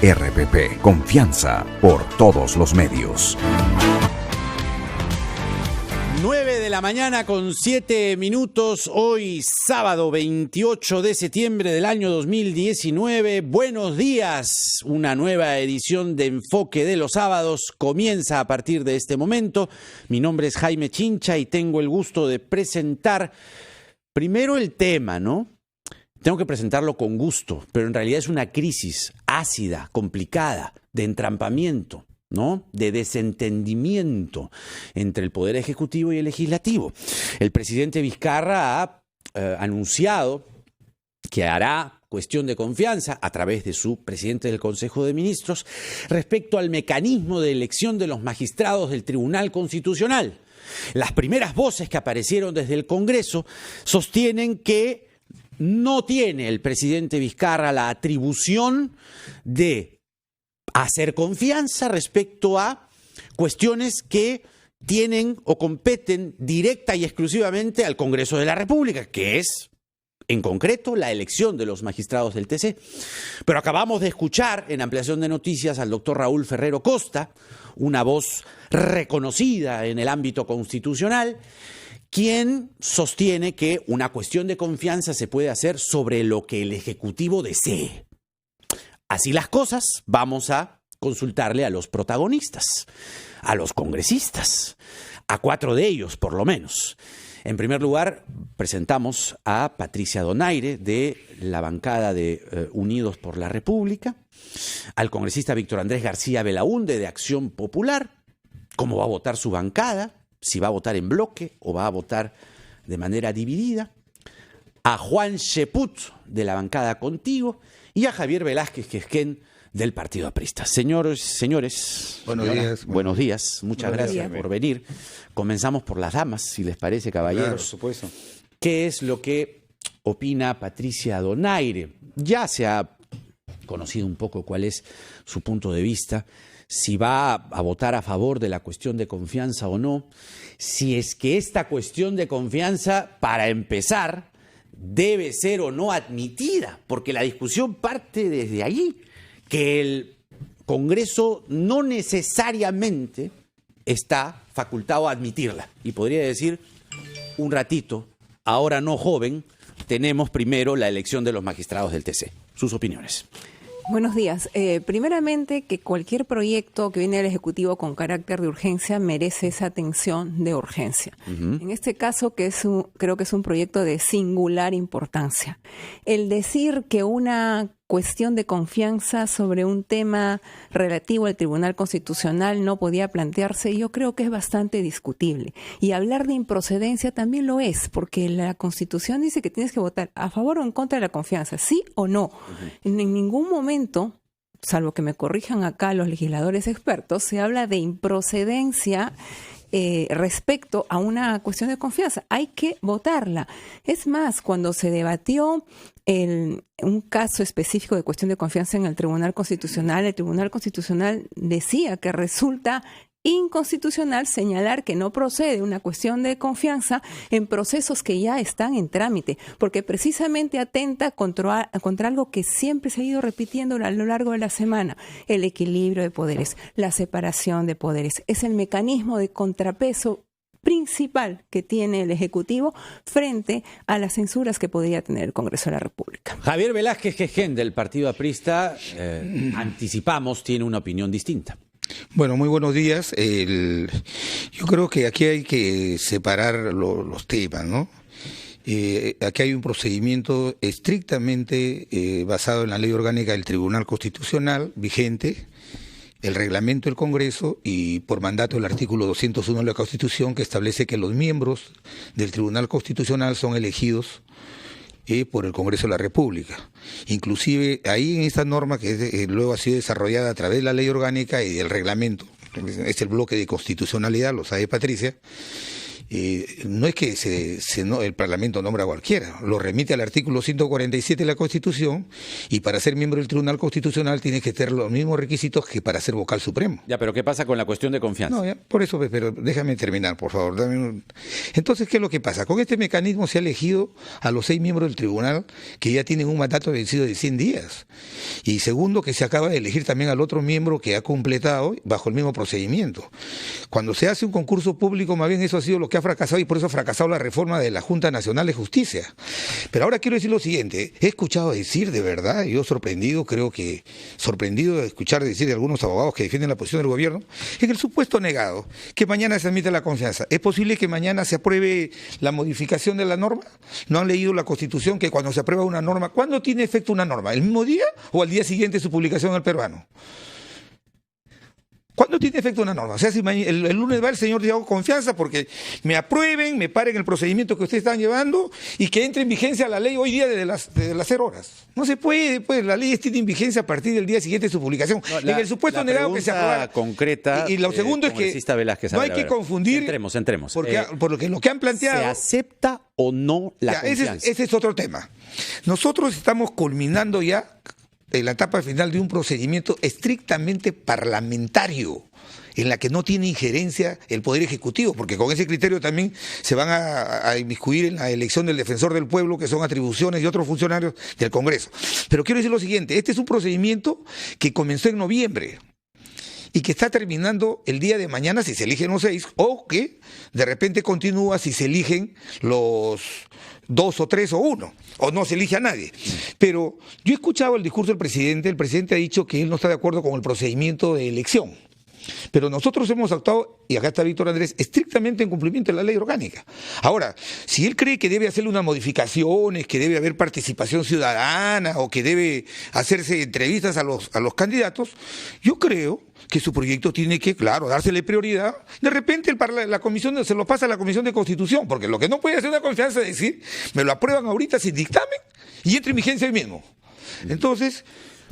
RPP, confianza por todos los medios. 9 de la mañana con 7 minutos, hoy sábado 28 de septiembre del año 2019. Buenos días, una nueva edición de Enfoque de los Sábados comienza a partir de este momento. Mi nombre es Jaime Chincha y tengo el gusto de presentar primero el tema, ¿no? Tengo que presentarlo con gusto, pero en realidad es una crisis ácida, complicada, de entrampamiento, ¿no? De desentendimiento entre el Poder Ejecutivo y el Legislativo. El presidente Vizcarra ha anunciado que hará cuestión de confianza a través de su presidente del Consejo de Ministros respecto al mecanismo de elección de los magistrados del Tribunal Constitucional. Las primeras voces que aparecieron desde el Congreso sostienen que no tiene el presidente Vizcarra la atribución de hacer confianza respecto a cuestiones que tienen o competen directa y exclusivamente al Congreso de la República, que es, en concreto, la elección de los magistrados del TC. Pero acabamos de escuchar en Ampliación de Noticias al doctor Raúl Ferrero Costa, una voz reconocida en el ámbito constitucional, quien sostiene que una cuestión de confianza se puede hacer sobre lo que el Ejecutivo desee. Así las cosas, vamos a consultarle a los protagonistas, a los congresistas, a 4 de ellos por lo menos. En primer lugar, presentamos a Patricia Donaire de la bancada de Unidos por la República, al congresista Víctor Andrés García Belaúnde de Acción Popular, cómo va a votar su bancada, si va a votar en bloque o va a votar de manera dividida, a Juan Cheput de la bancada Contigo y a Javier Velázquez Quesquén del Partido Aprista. Señores, buenos días, muchas gracias por venir. Comenzamos por las damas, si les parece, caballeros. Claro, por supuesto. ¿Qué es lo que opina Patricia Donaire? Ya se ha conocido un poco cuál es su punto de vista, si va a votar a favor de la cuestión de confianza o no, si es que esta cuestión de confianza, para empezar, debe ser o no admitida, porque la discusión parte desde allí, que el Congreso no necesariamente está facultado a admitirla. Y podría decir, un ratito, ahora no joven, tenemos primero la elección de los magistrados del TC. Sus opiniones. Buenos días. Primeramente, que cualquier proyecto que viene del Ejecutivo con carácter de urgencia merece esa atención de urgencia. En este caso, creo que es un proyecto de singular importancia. El decir que una cuestión de confianza sobre un tema relativo al Tribunal Constitucional no podía plantearse, yo creo que es bastante discutible. Y hablar de improcedencia también lo es, porque la Constitución dice que tienes que votar a favor o en contra de la confianza, sí o no. En ningún momento, salvo que me corrijan acá los legisladores expertos, se habla de improcedencia respecto a una cuestión de confianza. Hay que votarla. Es más, cuando se debatió un caso específico de cuestión de confianza en el Tribunal Constitucional decía que resulta inconstitucional señalar que no procede una cuestión de confianza en procesos que ya están en trámite, porque precisamente atenta contra algo que siempre se ha ido repitiendo a lo largo de la semana: el equilibrio de poderes, la separación de poderes. Es el mecanismo de contrapeso principal que tiene el Ejecutivo frente a las censuras que podría tener el Congreso de la República. Javier Velázquez Quesquén del Partido Aprista, anticipamos, tiene una opinión distinta. Bueno, muy buenos días. Yo creo que aquí hay que separar los temas, ¿no? Aquí hay un procedimiento estrictamente basado en la ley orgánica del Tribunal Constitucional vigente, el reglamento del Congreso y por mandato del artículo 201 de la Constitución, que establece que los miembros del Tribunal Constitucional son elegidos por el Congreso de la República. Inclusive ahí en esta norma que luego ha sido desarrollada a través de la ley orgánica y del reglamento, es el bloque de constitucionalidad, lo sabe Patricia, no es que el Parlamento nombra a cualquiera, lo remite al artículo 147 de la Constitución, y para ser miembro del Tribunal Constitucional tienes que tener los mismos requisitos que para ser vocal supremo. Ya, pero ¿qué pasa con la cuestión de confianza? No, ya, por eso, pero déjame terminar, por favor. Entonces, ¿qué es lo que pasa? Con este mecanismo se ha elegido a los 6 miembros del tribunal que ya tienen un mandato vencido de 100 días. Y segundo, que se acaba de elegir también al otro miembro que ha completado bajo el mismo procedimiento. Cuando se hace un concurso público, más bien eso ha sido lo que ha fracasado, y por eso ha fracasado la reforma de la Junta Nacional de Justicia. Pero ahora quiero decir lo siguiente, he escuchado decir de verdad, yo sorprendido de escuchar decir de algunos abogados que defienden la posición del gobierno, en el supuesto negado, que mañana se admite la confianza. ¿Es posible que mañana se apruebe la modificación de la norma? ¿No han leído la Constitución que cuando se aprueba una norma, ¿cuándo tiene efecto una norma? ¿El mismo día o al día siguiente de su publicación en el peruano? ¿Cuándo tiene efecto una norma? O sea, si el lunes va el señor Diego Confianza porque me aprueben, me paren el procedimiento que ustedes están llevando y que entre en vigencia la ley hoy día desde las 0 horas. No se puede, pues la ley tiene vigencia a partir del día siguiente de su publicación. No, en el supuesto negado que se aprobara. Concreta, y lo segundo es que Velázquez, no hay que confundir. Entremos. Porque, por lo que han planteado. ¿Se acepta o no la confianza? Ese es otro tema. Nosotros estamos culminando ya en la etapa final de un procedimiento estrictamente parlamentario, en la que no tiene injerencia el Poder Ejecutivo, porque con ese criterio también se van a inmiscuir en la elección del defensor del pueblo, que son atribuciones de otros funcionarios del Congreso. Pero quiero decir lo siguiente, este es un procedimiento que comenzó en noviembre y que está terminando el día de mañana si se eligen los 6, o que de repente continúa si se eligen los 2 o 3 o 1, o no se elige a nadie. Pero yo he escuchado el discurso del presidente. El presidente ha dicho que él no está de acuerdo con el procedimiento de elección. Pero nosotros hemos actuado, y acá está Víctor Andrés, estrictamente en cumplimiento de la ley orgánica. Ahora, si él cree que debe hacerle unas modificaciones, que debe haber participación ciudadana o que debe hacerse entrevistas a los candidatos, yo creo que su proyecto tiene que, claro, dársele prioridad. De repente la comisión se lo pasa a la Comisión de Constitución, porque lo que no puede hacer una confianza es decir, me lo aprueban ahorita sin dictamen y entre en vigencia hoy mismo. Entonces,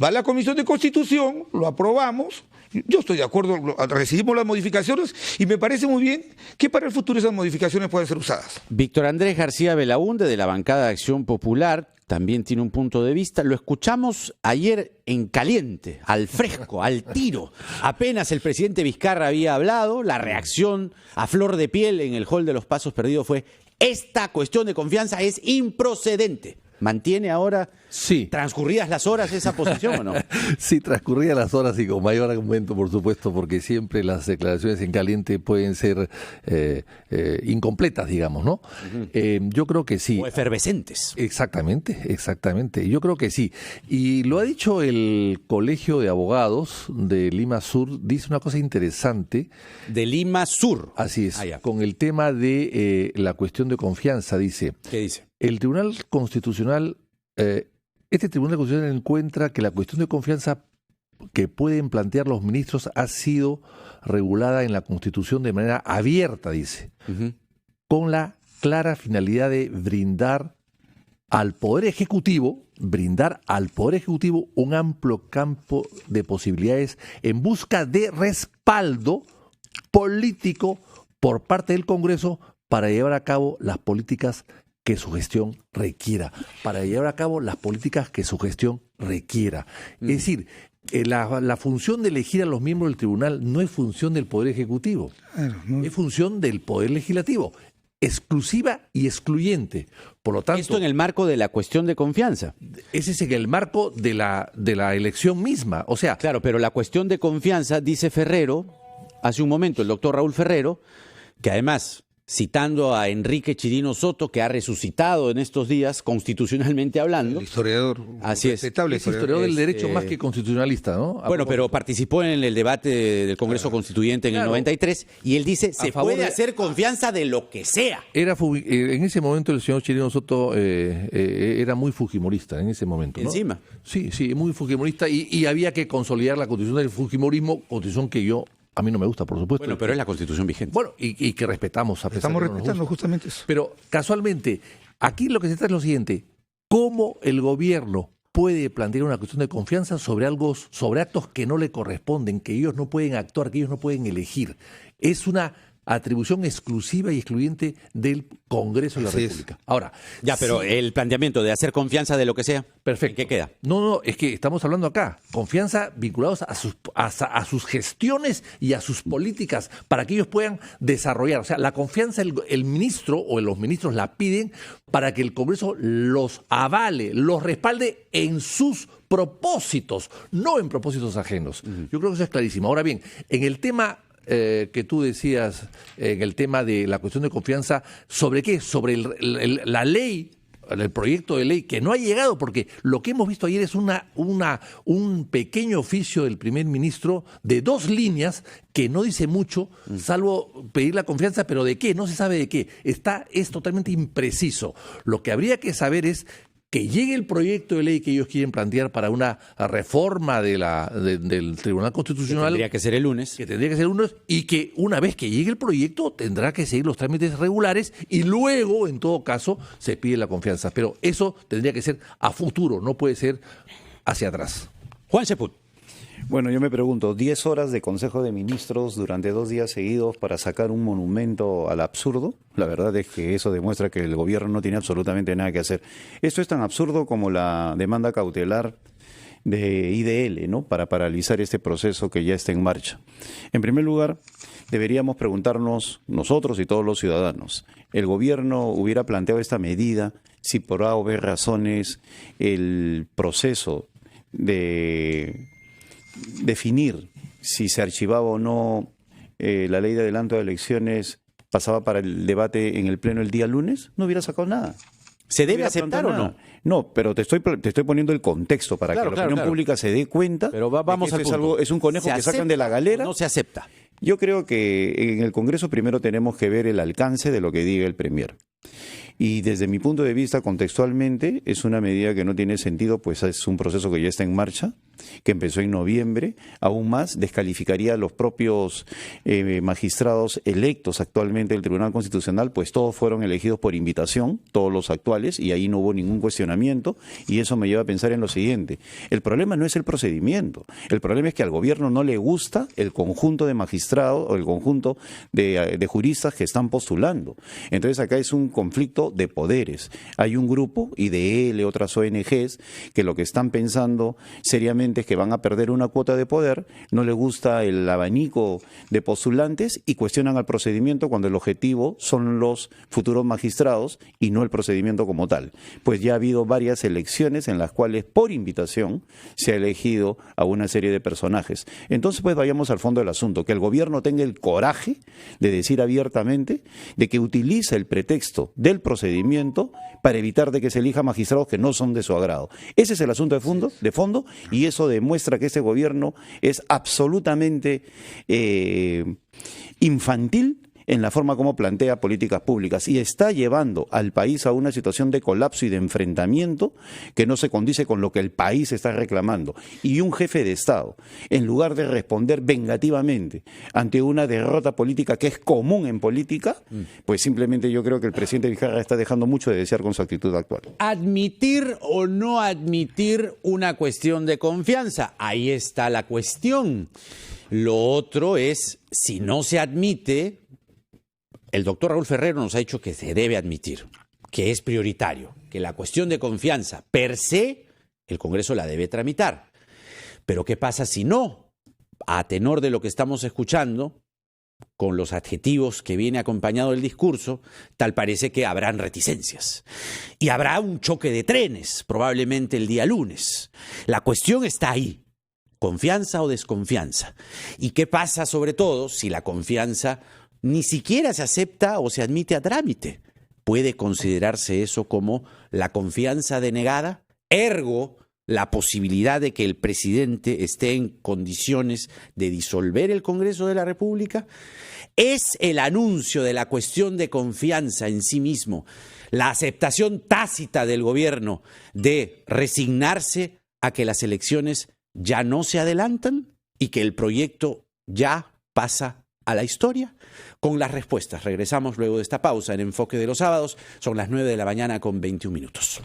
va a la Comisión de Constitución, lo aprobamos. Yo estoy de acuerdo, recibimos las modificaciones y me parece muy bien que para el futuro esas modificaciones puedan ser usadas. Víctor Andrés García Belaúnde, de la bancada de Acción Popular, también tiene un punto de vista. Lo escuchamos ayer en caliente, al fresco, al tiro. Apenas el presidente Vizcarra había hablado, la reacción a flor de piel en el hall de los Pasos Perdidos fue: esta cuestión de confianza es improcedente. ¿Mantiene ahora, transcurridas las horas, esa posición o no? Sí, transcurridas las horas y con mayor argumento, por supuesto, porque siempre las declaraciones en caliente pueden ser incompletas, digamos, ¿no? Uh-huh. Yo creo que sí. O efervescentes. Exactamente. Yo creo que sí. Y lo ha dicho el Colegio de Abogados de Lima Sur, dice una cosa interesante. De Lima Sur. Así es, con el tema de la cuestión de confianza, dice. ¿Qué dice? El Tribunal Constitucional, este Tribunal Constitucional encuentra que la cuestión de confianza que pueden plantear los ministros ha sido regulada en la Constitución de manera abierta, dice, uh-huh, con la clara finalidad de brindar al Poder Ejecutivo un amplio campo de posibilidades en busca de respaldo político por parte del Congreso para llevar a cabo las políticas que su gestión requiera, Es decir, la función de elegir a los miembros del tribunal no es función del Poder Ejecutivo, es función del Poder Legislativo, exclusiva y excluyente. Por lo tanto, esto en el marco de la cuestión de confianza. Ese es en el marco de la elección misma. O sea, claro, pero la cuestión de confianza, dice Ferrero, hace un momento el doctor Raúl Ferrero, que además, citando a Enrique Chirino Soto, que ha resucitado en estos días, constitucionalmente hablando. El historiador. Así es. Es historiador del derecho más que constitucionalista, ¿no? Bueno, pero participó en el debate del Congreso Constituyente en el 93, y él dice, se puede hacer confianza de lo que sea. En ese momento el señor Chirino Soto era muy fujimorista, en ese momento, ¿no? Encima. Sí, muy fujimorista, y había que consolidar la constitución del fujimorismo, constitución que a mí no me gusta, por supuesto. Bueno, pero es la Constitución vigente. Bueno, y que respetamos. Estamos respetando justamente eso. Pero casualmente, aquí lo que se trata es lo siguiente: ¿cómo el gobierno puede plantear una cuestión de confianza sobre actos que no le corresponden, que ellos no pueden actuar, que ellos no pueden elegir? Es una atribución exclusiva y excluyente del Congreso de la República. Ahora, ya, pero el planteamiento de hacer confianza de lo que sea, perfecto. ¿en qué queda? No, es que estamos hablando acá. Confianza vinculados a sus gestiones y a sus políticas para que ellos puedan desarrollar. O sea, la confianza el ministro o los ministros la piden para que el Congreso los avale, los respalde en sus propósitos, no en propósitos ajenos. Yo creo que eso es clarísimo. Ahora bien, en el tema que tú decías, en el tema de la cuestión de confianza, ¿sobre qué? Sobre la ley, el proyecto de ley que no ha llegado, porque lo que hemos visto ayer es un pequeño oficio del primer ministro de 2 líneas que no dice mucho, salvo pedir la confianza, pero ¿de qué? No se sabe de qué. Es totalmente impreciso. Lo que habría que saber es que llegue el proyecto de ley que ellos quieren plantear para una reforma del Tribunal Constitucional. Que tendría que ser el lunes. Que tendría que ser el lunes y que una vez que llegue el proyecto tendrá que seguir los trámites regulares y luego, en todo caso, se pide la confianza. Pero eso tendría que ser a futuro, no puede ser hacia atrás. Juan Sepúlveda. Bueno, yo me pregunto, 10 horas de Consejo de Ministros durante 2 días seguidos para sacar un monumento al absurdo. La verdad es que eso demuestra que el gobierno no tiene absolutamente nada que hacer. Esto es tan absurdo como la demanda cautelar de IDL, ¿no? Para paralizar este proceso que ya está en marcha. En primer lugar, deberíamos preguntarnos nosotros y todos los ciudadanos, ¿el gobierno hubiera planteado esta medida si por A o B razones el proceso de definir si se archivaba o no la ley de adelanto de elecciones pasaba para el debate en el Pleno el día lunes? No hubiera sacado nada. ¿Se debe aceptar o no? No, pero te estoy poniendo el contexto para que la opinión pública se dé cuenta. Pero vamos al punto. Es un conejo que sacan de la galera. No se acepta. Yo creo que en el Congreso primero tenemos que ver el alcance de lo que diga el Premier. Y desde mi punto de vista, contextualmente, es una medida que no tiene sentido, pues es un proceso que ya está en marcha, que empezó en noviembre. Aún más, descalificaría a los propios magistrados electos actualmente del Tribunal Constitucional, pues todos fueron elegidos por invitación, todos los actuales, y ahí no hubo ningún cuestionamiento. Y eso me lleva a pensar en lo siguiente. El problema no es el procedimiento. El problema es que al gobierno no le gusta el conjunto de magistrados o el conjunto de juristas que están postulando. Entonces acá es un conflicto de poderes. Hay un grupo, IDL, otras ONGs, que lo que están pensando seriamente es que van a perder una cuota de poder, no les gusta el abanico de postulantes y cuestionan al procedimiento cuando el objetivo son los futuros magistrados y no el procedimiento como tal. Pues ya ha habido varias elecciones en las cuales por invitación se ha elegido a una serie de personajes. Entonces pues vayamos al fondo del asunto, que el gobierno tenga el coraje de decir abiertamente de que utiliza el pretexto del procedimiento para evitar de que se elija magistrados que no son de su agrado. Ese es el asunto de fondo y eso demuestra que este gobierno es absolutamente infantil en la forma como plantea políticas públicas y está llevando al país a una situación de colapso y de enfrentamiento que no se condice con lo que el país está reclamando. Y un jefe de Estado, en lugar de responder vengativamente ante una derrota política que es común en política, pues simplemente yo creo que el presidente Vizcarra está dejando mucho de desear con su actitud actual. ¿Admitir o no admitir una cuestión de confianza? Ahí está la cuestión. Lo otro es, si no se admite, el doctor Raúl Ferrero nos ha dicho que se debe admitir, que es prioritario, que la cuestión de confianza per se, el Congreso la debe tramitar. Pero ¿qué pasa si no? A tenor de lo que estamos escuchando, con los adjetivos que viene acompañado del discurso, tal parece que habrán reticencias. Y habrá un choque de trenes, probablemente el día lunes. La cuestión está ahí. ¿Confianza o desconfianza? ¿Y qué pasa sobre todo si la confianza ni siquiera se acepta o se admite a trámite? ¿Puede considerarse eso como la confianza denegada? Ergo, la posibilidad de que el presidente esté en condiciones de disolver el Congreso de la República. ¿Es el anuncio de la cuestión de confianza en sí mismo la aceptación tácita del gobierno de resignarse a que las elecciones ya no se adelantan y que el proyecto ya pasa a la historia? Con las respuestas regresamos luego de esta pausa en Enfoque de los Sábados. Son las 9 de la mañana con 21 minutos.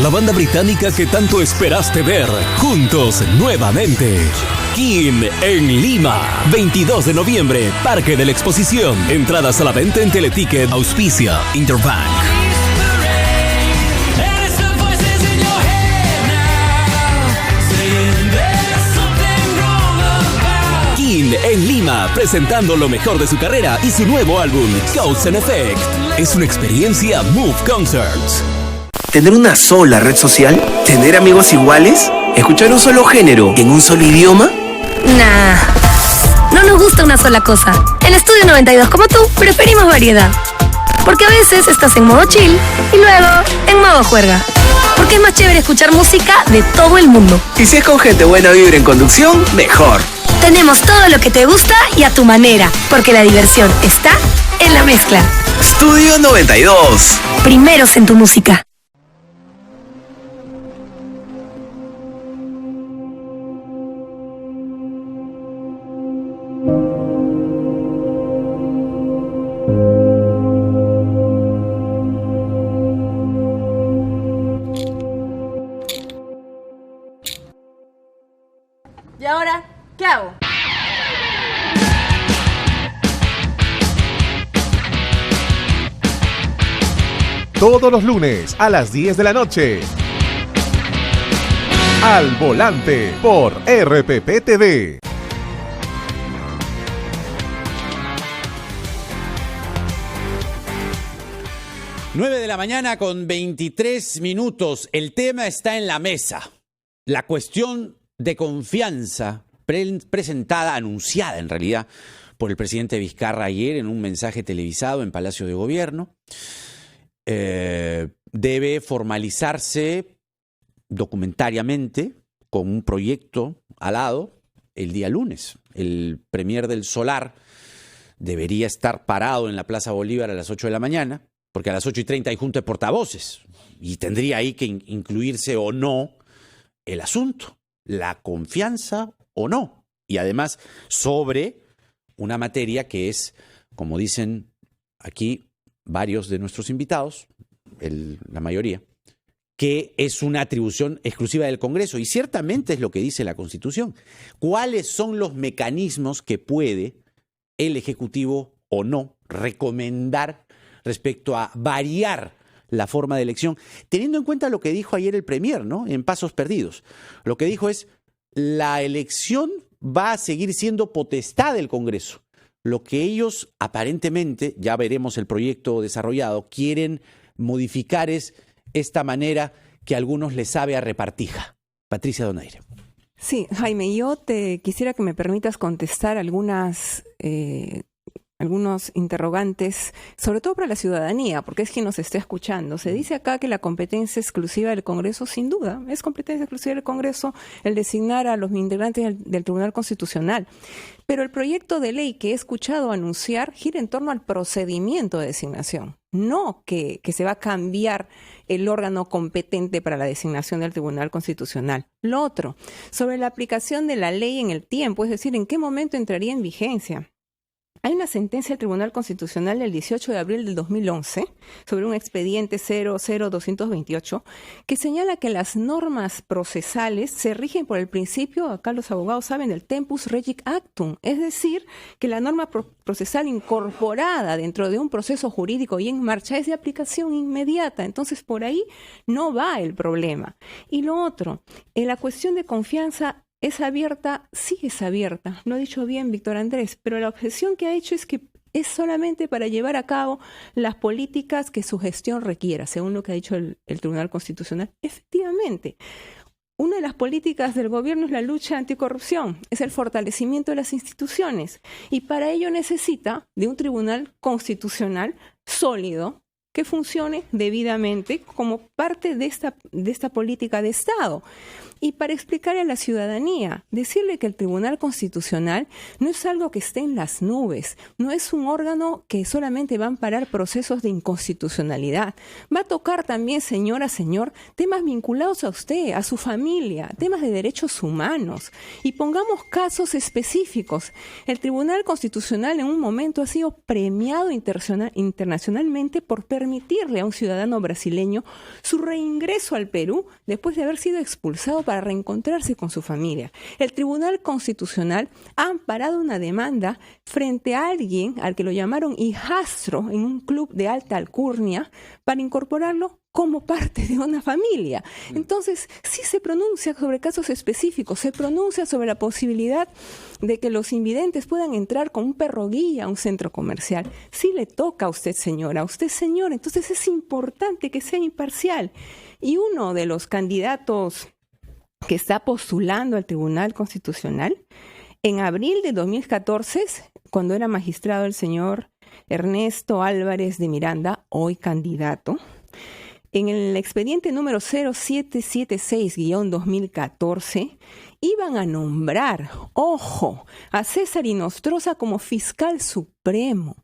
la banda británica que tanto esperaste ver, juntos nuevamente. King en Lima, 22 de noviembre, Parque de la Exposición. Entradas a la venta en Teleticket, auspicia Interbank. King en Lima, presentando lo mejor de su carrera y su nuevo álbum, Cause and Effect. Es una experiencia Move Concerts. ¿Tener una sola red social? ¿Tener amigos iguales? ¿Escuchar un solo género en un solo idioma? Nah, no nos gusta una sola cosa. En Estudio 92, como tú, preferimos variedad. Porque a veces estás en modo chill y luego en modo juerga. Porque es más chévere escuchar música de todo el mundo. Y si es con gente buena vibra en conducción, mejor. Tenemos todo lo que te gusta y a tu manera, porque la diversión está en la mezcla. Estudio 92. Primeros en tu música. ¿Y ahora qué hago? Todos los lunes a las 10 de la noche. Al Volante por RPP TV. Nueve de la mañana con 23 minutos. El tema está en la mesa. La cuestión de confianza presentada, anunciada en realidad, por el presidente Vizcarra ayer en un mensaje televisado en Palacio de Gobierno, debe formalizarse documentariamente con un proyecto al lado el día lunes. El premier del Solar debería estar parado en la Plaza Bolívar a las 8 de la mañana, porque a las 8:30 hay junta de portavoces y tendría ahí que incluirse o no el asunto, la confianza o no. Y además sobre una materia que es, como dicen aquí varios de nuestros invitados, la mayoría, que es una atribución exclusiva del Congreso. Y ciertamente es lo que dice la Constitución. ¿Cuáles son los mecanismos que puede el Ejecutivo o no recomendar respecto a variar la forma de elección, teniendo en cuenta lo que dijo ayer el premier, ¿no? En Pasos Perdidos? Lo que dijo es: la elección va a seguir siendo potestad del Congreso. Lo que ellos aparentemente, ya veremos el proyecto desarrollado, quieren modificar es esta manera que a algunos les sabe a repartija. Patricia Donaire. Sí, Jaime, yo te quisiera que me permitas contestar algunos interrogantes, sobre todo para la ciudadanía, porque es quien nos está escuchando. Se dice acá que la competencia exclusiva del Congreso, sin duda, es competencia exclusiva del Congreso el designar a los integrantes del Tribunal Constitucional. Pero el proyecto de ley que he escuchado anunciar gira en torno al procedimiento de designación, no que se va a cambiar el órgano competente para la designación del Tribunal Constitucional. Lo otro, sobre la aplicación de la ley en el tiempo, es decir, en qué momento entraría en vigencia. Hay una sentencia del Tribunal Constitucional del 18 de abril del 2011 sobre un expediente 00228 que señala que las normas procesales se rigen por el principio, acá los abogados saben, del tempus regit actum, es decir, que la norma procesal incorporada dentro de un proceso jurídico y en marcha es de aplicación inmediata. Entonces, por ahí no va el problema. Y lo otro, en la cuestión de confianza, ¿es abierta? Sí es abierta. Lo ha dicho bien Víctor Andrés, pero la objeción que ha hecho es que es solamente para llevar a cabo las políticas que su gestión requiera, según lo que ha dicho el Tribunal Constitucional. Efectivamente, una de las políticas del gobierno es la lucha anticorrupción, es el fortalecimiento de las instituciones, y para ello necesita de un Tribunal Constitucional sólido, que funcione debidamente como parte de esta política de Estado. y para explicarle a la ciudadanía, decirle que el Tribunal Constitucional no es algo que esté en las nubes, no es un órgano que solamente va a amparar procesos de inconstitucionalidad. Va a tocar también, señora, señor, temas vinculados a usted, a su familia, temas de derechos humanos. Y pongamos casos específicos. El Tribunal Constitucional en un momento ha sido premiado internacionalmente por permitirle a un ciudadano brasileño su reingreso al Perú después de haber sido expulsado para reencontrarse con su familia. El Tribunal Constitucional ha amparado una demanda frente a alguien al que lo llamaron hijastro en un club de alta alcurnia para incorporarlo como parte de una familia. Entonces, sí se pronuncia sobre casos específicos, se pronuncia sobre la posibilidad de que los invidentes puedan entrar con un perro guía a un centro comercial. Sí le toca a usted, señora, a usted, señor. Entonces es importante que sea imparcial. Y uno de los candidatos que está postulando al Tribunal Constitucional, en abril de 2014, cuando era magistrado el señor Ernesto Álvarez de Miranda, hoy candidato, en el expediente número 0776-2014, iban a nombrar, ojo, a César Inostroza como fiscal supremo,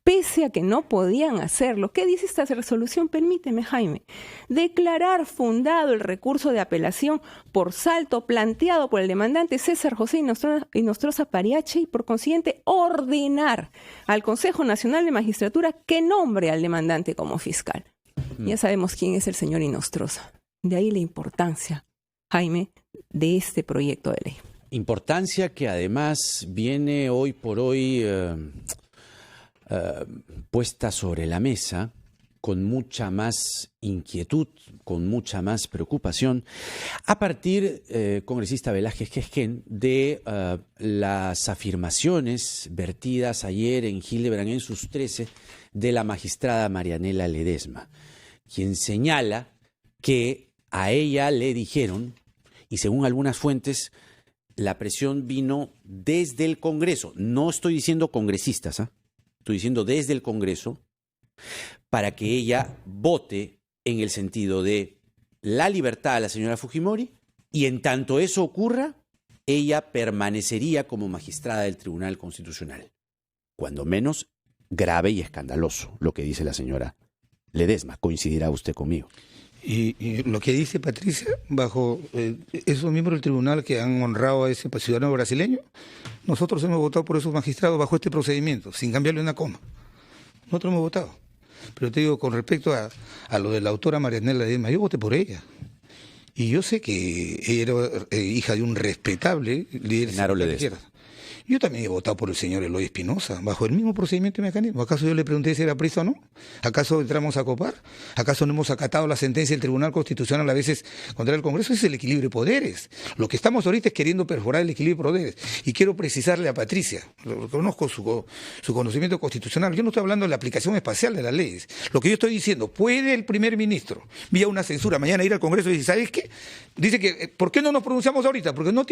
pese a que no podían hacerlo. ¿Qué dice esta resolución? Permíteme, Jaime. Declarar fundado el recurso de apelación por salto planteado por el demandante César José Inostroza Pariache y por consiguiente ordenar al Consejo Nacional de Magistratura que nombre al demandante como fiscal. Ya sabemos quién es el señor Inostroza. De ahí la importancia, Jaime, de este proyecto de ley. Importancia que además viene hoy por hoy puesta sobre la mesa con mucha más inquietud, con mucha más preocupación, a partir, congresista Velázquez Quezquén, de las afirmaciones vertidas ayer en Hildebrand en sus 13 de la magistrada Marianela Ledesma, quien señala que a ella le dijeron, y según algunas fuentes, la presión vino desde el Congreso. No estoy diciendo congresistas, estoy diciendo desde el Congreso, para que ella vote en el sentido de la libertad a la señora Fujimori, y en tanto eso ocurra, ella permanecería como magistrada del Tribunal Constitucional. Cuando menos grave y escandaloso lo que dice la señora Ledesma. ¿Coincidirá usted conmigo? Y lo que dice Patricia, bajo esos miembros del tribunal que han honrado a ese ciudadano brasileño, nosotros hemos votado por esos magistrados bajo este procedimiento, sin cambiarle una coma. Nosotros hemos votado. Pero te digo, con respecto a lo de la autora Marianela Ledesma, yo voté por ella. Y yo sé que ella era hija de un respetable líder de izquierda. Yo también he votado por el señor Eloy Espinosa, bajo el mismo procedimiento y mecanismo. ¿Acaso yo le pregunté si era prisa o no? ¿Acaso entramos a copar? ¿Acaso no hemos acatado la sentencia del Tribunal Constitucional a veces contra el Congreso? Ese es el equilibrio de poderes. Lo que estamos ahorita es queriendo perforar el equilibrio de poderes. Y quiero precisarle a Patricia, conozco su conocimiento constitucional, yo no estoy hablando de la aplicación espacial de las leyes. Lo que yo estoy diciendo, ¿puede el primer ministro, vía una censura, mañana ir al Congreso y decir, ¿sabes qué? Dice que, ¿por qué no nos pronunciamos ahorita? Porque no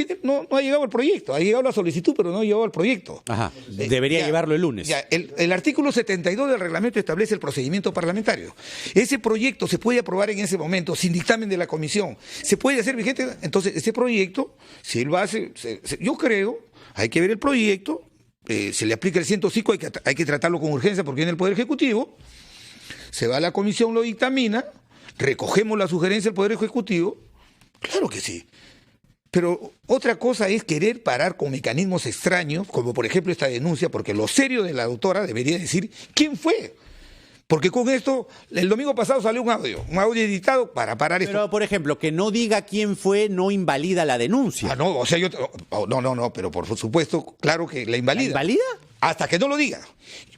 ha llegado el proyecto, ha llegado la solicitud, pero no ha llegado el proyecto. Ajá, debería llevarlo el lunes. El artículo 72 del reglamento establece el procedimiento parlamentario. Ese proyecto se puede aprobar en ese momento, sin dictamen de la comisión. Se puede hacer vigente. Entonces, ese proyecto, si él va a hacer, yo creo, hay que ver el proyecto, se le aplica el 105, hay que tratarlo con urgencia porque viene el Poder Ejecutivo, se va a la comisión, lo dictamina, recogemos la sugerencia del Poder Ejecutivo, claro que sí. Pero otra cosa es querer parar con mecanismos extraños, como por ejemplo esta denuncia, porque lo serio de la autora debería decir quién fue. Porque con esto, el domingo pasado salió un audio editado para parar esto. Pero, por ejemplo, que no diga quién fue no invalida la denuncia. No, o sea, no, pero por supuesto, claro que la invalida. ¿La invalida? Hasta que no lo diga.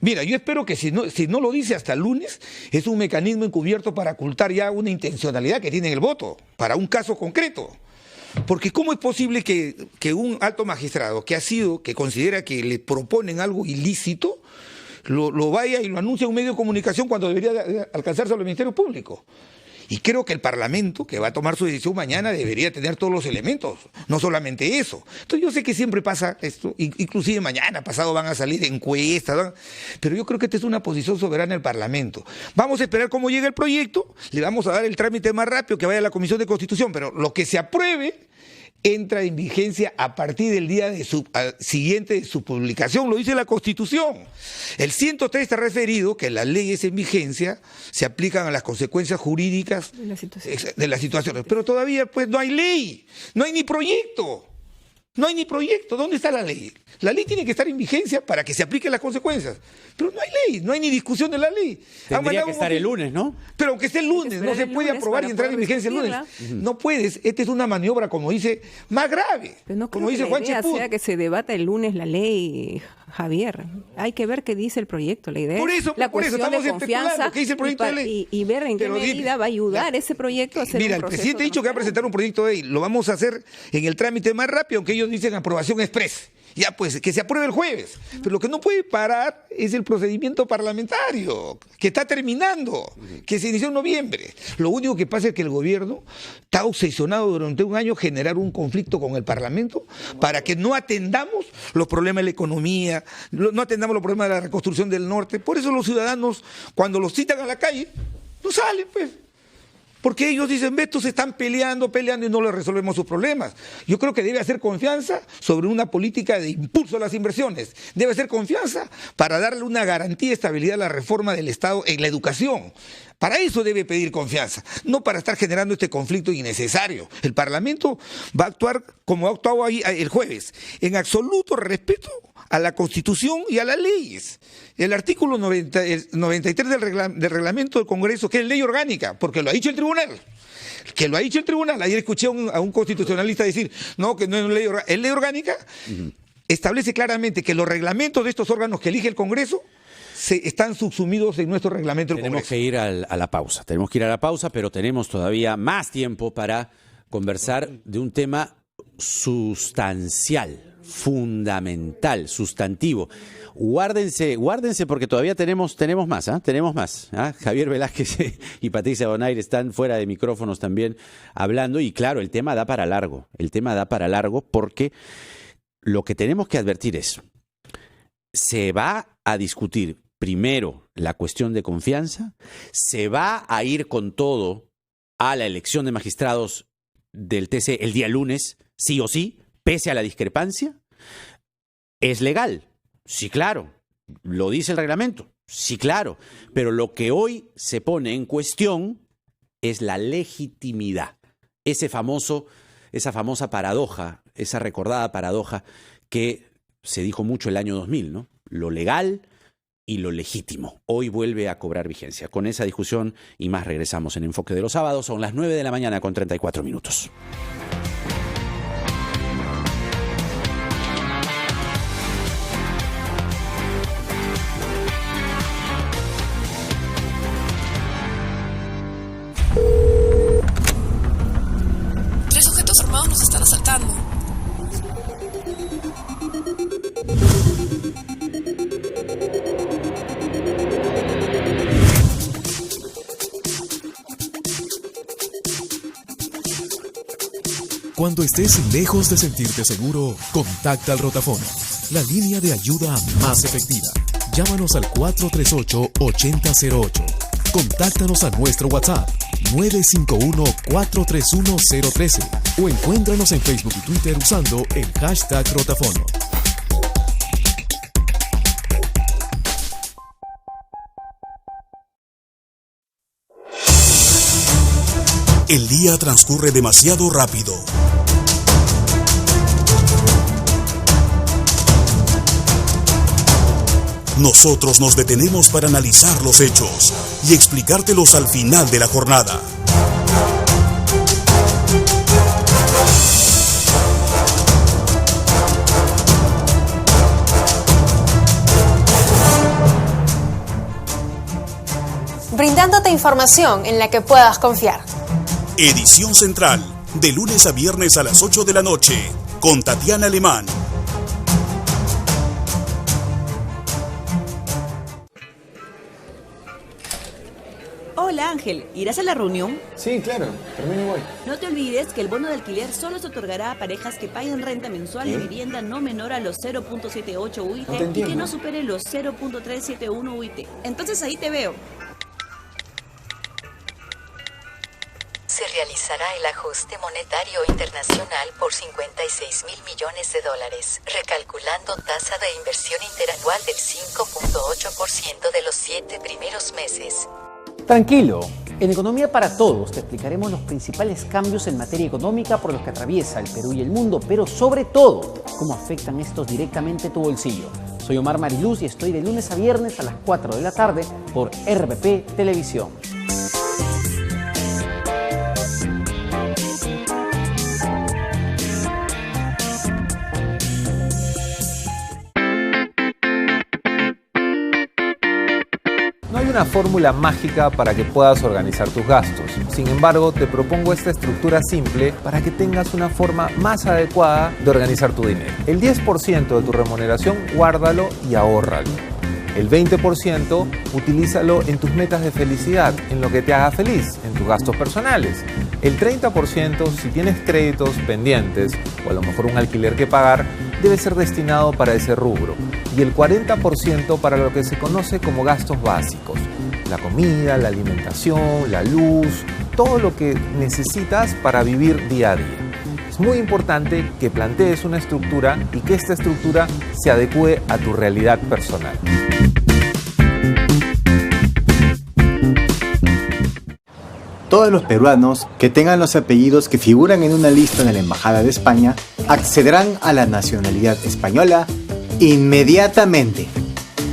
Mira, yo espero que si no lo dice hasta el lunes, es un mecanismo encubierto para ocultar ya una intencionalidad que tiene en el voto, para un caso concreto. Porque ¿cómo es posible que un alto magistrado que considera que le proponen algo ilícito, lo vaya y lo anuncie a un medio de comunicación cuando debería alcanzarse al Ministerio Público? Y creo que el Parlamento, que va a tomar su decisión mañana, debería tener todos los elementos, no solamente eso. Entonces yo sé que siempre pasa esto, inclusive mañana, pasado van a salir encuestas, pero yo creo que esta es una posición soberana del Parlamento. Vamos a esperar cómo llega el proyecto, le vamos a dar el trámite más rápido, que vaya a la Comisión de Constitución, pero lo que se apruebe entra en vigencia a partir del día siguiente de su publicación, lo dice la Constitución. El 103 está referido que las leyes en vigencia se aplican a las consecuencias jurídicas de las situaciones. Pero todavía pues no hay ley, no hay ni proyecto. No hay ni proyecto. ¿Dónde está la ley? La ley tiene que estar en vigencia para que se apliquen las consecuencias. Pero no hay ley, no hay ni discusión de la ley. Tendría que estar el lunes, ¿no? Pero aunque esté el lunes, no se puede aprobar y entrar en vigencia el lunes. No puedes. Esta es una maniobra, como dice, más grave. Pero no como creo dice que Juan la idea Cheput. sea que se debata el lunes la ley, Javier. Hay que ver qué dice el proyecto. La idea es la cuestión estamos de confianza especulando qué dice el proyecto de ley. y ver en qué medida va a ayudar ese proyecto a hacer Mira, un el proceso presidente ha dicho que va a presentar un proyecto de ley. Lo vamos a hacer en el trámite más rápido, aunque ellos dicen aprobación express. Ya, pues, que se apruebe el jueves. Pero lo que no puede parar es el procedimiento parlamentario, que está terminando, que se inició en noviembre. Lo único que pasa es que el gobierno está obsesionado durante un año generar un conflicto con el Parlamento para que no atendamos los problemas de la economía, no atendamos los problemas de la reconstrucción del norte. Por eso los ciudadanos, cuando los citan a la calle, no salen, pues. Porque ellos dicen, estos se están peleando y no les resolvemos sus problemas. Yo creo que debe hacer confianza sobre una política de impulso a las inversiones. Debe hacer confianza para darle una garantía de estabilidad a la reforma del Estado en la educación. Para eso debe pedir confianza, no para estar generando este conflicto innecesario. El Parlamento va a actuar como ha actuado ahí el jueves, en absoluto respeto a la Constitución y a las leyes. El artículo 93 del reglamento del Congreso, que es ley orgánica, porque lo ha dicho el tribunal. Que lo ha dicho el tribunal. Ayer escuché a un constitucionalista decir, no, que no es ley orgánica. Es ley orgánica, establece claramente que los reglamentos de estos órganos que elige el Congreso están subsumidos en nuestro reglamento del Congreso. Tenemos que ir a la pausa, pero tenemos todavía más tiempo para conversar de un tema sustancial, fundamental, sustantivo. Guárdense porque todavía tenemos más, tenemos más. Javier Velázquez y Patricia Donaire están fuera de micrófonos también hablando y claro, el tema da para largo porque lo que tenemos que advertir es, se va a discutir primero la cuestión de confianza, se va a ir con todo a la elección de magistrados del TC el día lunes, sí o sí, pese a la discrepancia. ¿Es legal? Sí, claro. ¿Lo dice el reglamento? Sí, claro. Pero lo que hoy se pone en cuestión es la legitimidad. Esa famosa paradoja, esa recordada paradoja que se dijo mucho el año 2000, ¿no? Lo legal y lo legítimo. Hoy vuelve a cobrar vigencia. Con esa discusión y más regresamos en Enfoque de los Sábados. Son las 9 de la mañana con 34 minutos. Tres sujetos armados nos están asaltando. Cuando estés lejos de sentirte seguro, contacta al Rotafono, la línea de ayuda más efectiva. Llámanos al 438-8008. Contáctanos a nuestro WhatsApp 951-431-013 o encuéntranos en Facebook y Twitter usando el hashtag Rotafono. El día transcurre demasiado rápido. Nosotros nos detenemos para analizar los hechos y explicártelos al final de la jornada. Brindándote información en la que puedas confiar. Edición Central, de lunes a viernes a las 8 de la noche, con Tatiana Alemán. Hola Ángel, ¿irás a la reunión? Sí, claro, termino y voy. No te olvides que el bono de alquiler solo se otorgará a parejas que paguen renta mensual de vivienda no menor a los 0.78 UIT y que no supere los 0.371 UIT. Entonces ahí te veo. se realizará el ajuste monetario internacional por 56.000 millones de dólares, recalculando tasa de inversión interanual del 5.8% de los 7 primeros meses. Tranquilo, en Economía para Todos te explicaremos los principales cambios en materia económica por los que atraviesa el Perú y el mundo, pero sobre todo, cómo afectan estos directamente tu bolsillo. Soy Omar Mariluz y estoy de lunes a viernes a las 4 de la tarde por RPP Televisión. No hay una fórmula mágica para que puedas organizar tus gastos. Sin embargo, te propongo esta estructura simple para que tengas una forma más adecuada de organizar tu dinero. El 10% de tu remuneración, guárdalo y ahórralo. El 20% utilízalo en tus metas de felicidad, en lo que te haga feliz, en tus gastos personales. El 30%, si tienes créditos pendientes o a lo mejor un alquiler que pagar, debe ser destinado para ese rubro. Y el 40% para lo que se conoce como gastos básicos. La comida, la alimentación, la luz, todo lo que necesitas para vivir día a día. Es muy importante que plantees una estructura y que esta estructura se adecue a tu realidad personal. Todos los peruanos que tengan los apellidos que figuran en una lista de la Embajada de España accederán a la nacionalidad española inmediatamente.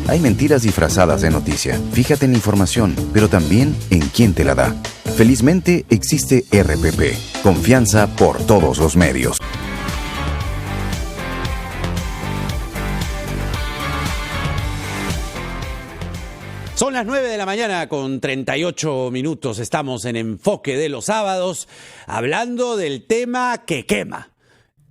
Hay mentiras disfrazadas de noticia. Fíjate en la información, pero también en quién te la da. Felizmente existe RPP. Confianza por todos los medios. Son las 9 de la mañana con 38 minutos. Estamos en Enfoque de los Sábados, hablando del tema que quema.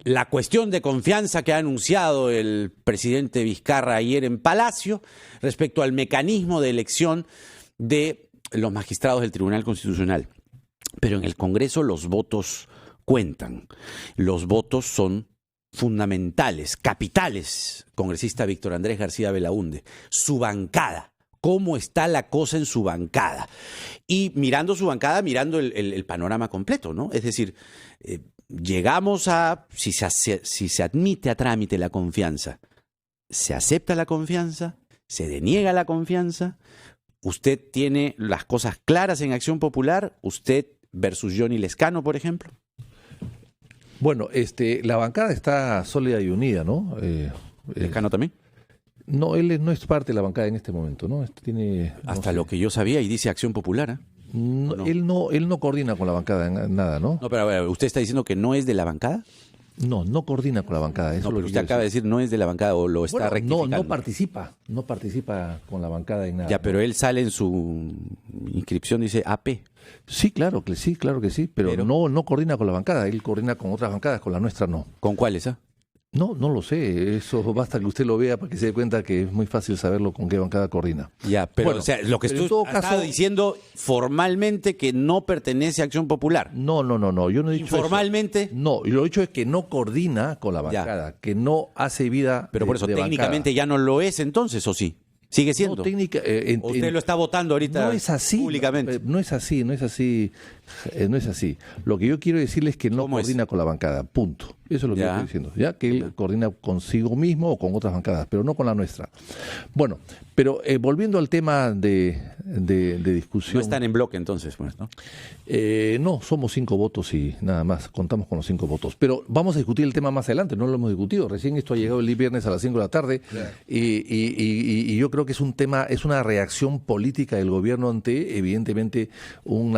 La cuestión de confianza que ha anunciado el presidente Vizcarra ayer en Palacio respecto al mecanismo de elección de los magistrados del Tribunal Constitucional. Pero en el Congreso los votos cuentan. Los votos son fundamentales, capitales. Congresista Víctor Andrés García Belaúnde, su bancada. ¿Cómo está la cosa en su bancada? Y mirando su bancada, mirando el panorama completo, ¿no? Es decir, llegamos a, si se admite a trámite la confianza, se acepta la confianza, se deniega la confianza, usted tiene las cosas claras en Acción Popular, usted versus Johnny Lescano, por ejemplo. Bueno, la bancada está sólida y unida, ¿no? ¿Lescano también? No, él no es parte de la bancada en este momento, ¿no? Hasta lo que yo sabía, y dice Acción Popular, ¿eh? No, no. Él no coordina con la bancada en nada, ¿no? No, pero a ver, ¿usted está diciendo que no es de la bancada? No coordina con la bancada. Eso no, pero usted acaba de decir no es de la bancada o lo está rectificando. No participa con la bancada en nada. Ya, pero él sale en su inscripción, dice AP. Sí, claro que sí, pero no coordina con la bancada, él coordina con otras bancadas, con la nuestra no. ¿Con cuáles, No lo sé, eso basta que usted lo vea para que se dé cuenta que es muy fácil saberlo con qué bancada coordina. Ya, pero bueno, o sea, lo que tú estás diciendo formalmente que no pertenece a Acción Popular. No, yo no he dicho ¿Formalmente? Eso. No, y lo he dicho es que no coordina con la bancada, que no hace vida. Pero por eso técnicamente ya no lo es entonces, ¿o sí? ¿Sigue siendo? No, usted lo está votando ahorita no es así, públicamente. No es así. Lo que yo quiero decirles es que no coordina con la bancada, punto. Eso es lo que yo estoy diciendo, ya que él coordina consigo mismo o con otras bancadas, pero no con la nuestra. Bueno, pero volviendo al tema de discusión. No están en bloque entonces, pues, ¿no? No, somos 5 votos y nada más, contamos con los 5 votos. Pero vamos a discutir el tema más adelante, no lo hemos discutido. Recién esto ha llegado el viernes a las 5 de la tarde y yo creo que es un tema, es una reacción política del gobierno ante, evidentemente, un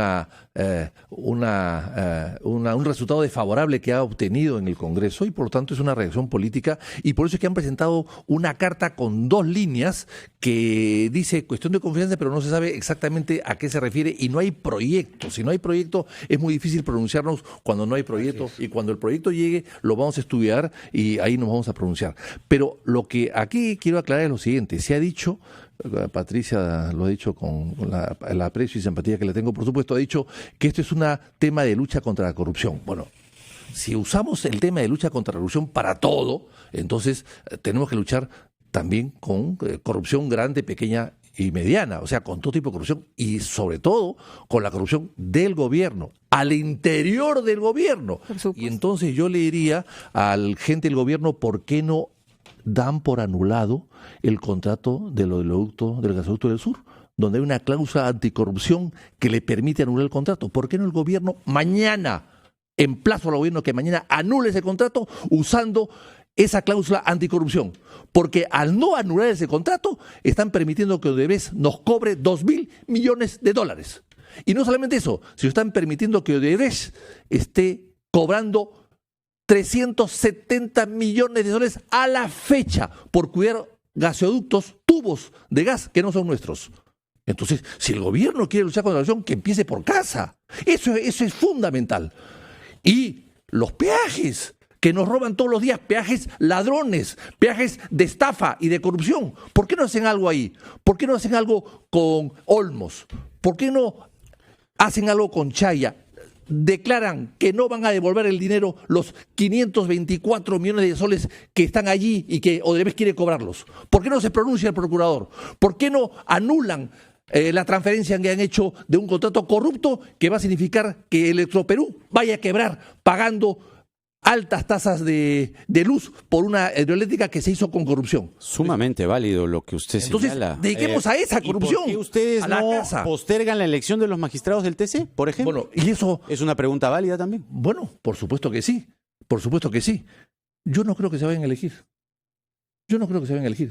resultado desfavorable que ha obtenido en el Congreso y por lo tanto es una reacción política y por eso es que han presentado una carta con 2 líneas que dice cuestión de confianza pero no se sabe exactamente a qué se refiere y no hay proyecto. Si no hay proyecto es muy difícil pronunciarnos cuando no hay proyecto y cuando el proyecto llegue lo vamos a estudiar y ahí nos vamos a pronunciar. Pero lo que aquí quiero aclarar es lo siguiente, se ha dicho, Patricia lo ha dicho con la aprecio y simpatía que le tengo, por supuesto, ha dicho que esto es un tema de lucha contra la corrupción. Bueno, si usamos el tema de lucha contra la corrupción para todo, entonces tenemos que luchar también con corrupción grande, pequeña y mediana, o sea, con todo tipo de corrupción y sobre todo con la corrupción del gobierno, al interior del gobierno. Y entonces yo le diría al gente del gobierno, ¿por qué no dan por anulado el contrato del gasoducto del sur, donde hay una cláusula anticorrupción que le permite anular el contrato? ¿Por qué no el gobierno mañana, emplazo al gobierno que mañana anule ese contrato usando esa cláusula anticorrupción? Porque al no anular ese contrato, están permitiendo que Odebrecht nos cobre $2.000 millones. Y no solamente eso, sino están permitiendo que Odebrecht esté cobrando $370 millones a la fecha por cuidar gasoductos, tubos de gas que no son nuestros. Entonces, si el gobierno quiere luchar contra la corrupción, que empiece por casa. Eso es fundamental. Y los peajes que nos roban todos los días, peajes ladrones, peajes de estafa y de corrupción. ¿Por qué no hacen algo ahí? ¿Por qué no hacen algo con Olmos? ¿Por qué no hacen algo con Chaya? Declaran que no van a devolver el dinero, los 524 millones de soles que están allí y que Odebrecht quiere cobrarlos. ¿Por qué no se pronuncia el procurador? ¿Por qué no anulan la transferencia que han hecho de un contrato corrupto que va a significar que Electroperú vaya a quebrar pagando altas tasas de luz por una hidroeléctrica que se hizo con corrupción? Sumamente válido lo que usted Entonces, señala. dediquemos a esa corrupción. ¿Y por qué ustedes no postergan la elección de los magistrados del TC, por ejemplo? Bueno, y eso es una pregunta válida también. Bueno, por supuesto que sí. Por supuesto que sí. Yo no creo que se vayan a elegir.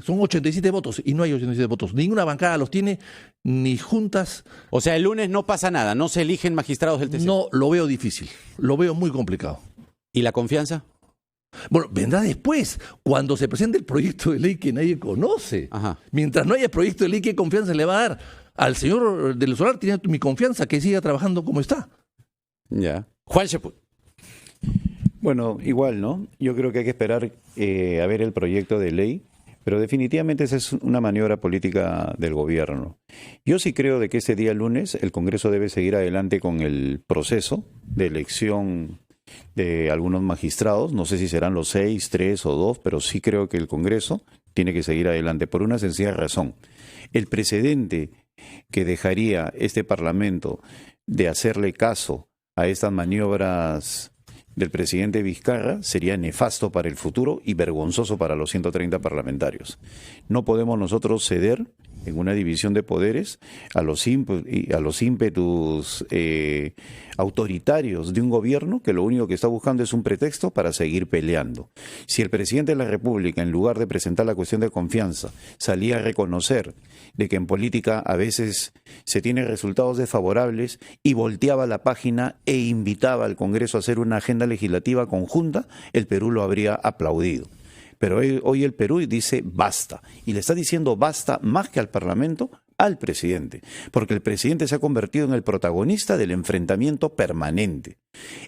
Son 87 votos y no hay 87 votos. Ninguna bancada los tiene, ni juntas. O sea, el lunes no pasa nada, no se eligen magistrados del TC. No, lo veo difícil. Lo veo muy complicado. ¿Y la confianza? Bueno, vendrá después, cuando se presente el proyecto de ley que nadie conoce. Ajá. Mientras no haya proyecto de ley, ¿qué confianza le va a dar? Al señor del Solar tiene mi confianza, que siga trabajando como está. Ya. Juan Cheput. Bueno, igual, ¿no? Yo creo que hay que esperar a ver el proyecto de ley, pero definitivamente esa es una maniobra política del gobierno. Yo sí creo de que ese día lunes el Congreso debe seguir adelante con el proceso de elección de algunos magistrados. No sé si serán los 6, 3 o 2, pero sí creo que el Congreso tiene que seguir adelante por una sencilla razón. El precedente que dejaría este Parlamento de hacerle caso a estas maniobras del presidente Vizcarra sería nefasto para el futuro y vergonzoso para los 130 parlamentarios. No podemos nosotros ceder en una división de poderes a los ímpetus autoritarios de un gobierno que lo único que está buscando es un pretexto para seguir peleando. Si el presidente de la República, en lugar de presentar la cuestión de confianza, salía a reconocer de que en política a veces se tienen resultados desfavorables y volteaba la página e invitaba al Congreso a hacer una agenda legislativa conjunta, el Perú lo habría aplaudido. Pero hoy el Perú dice basta, y le está diciendo basta más que al Parlamento, al presidente, porque el presidente se ha convertido en el protagonista del enfrentamiento permanente.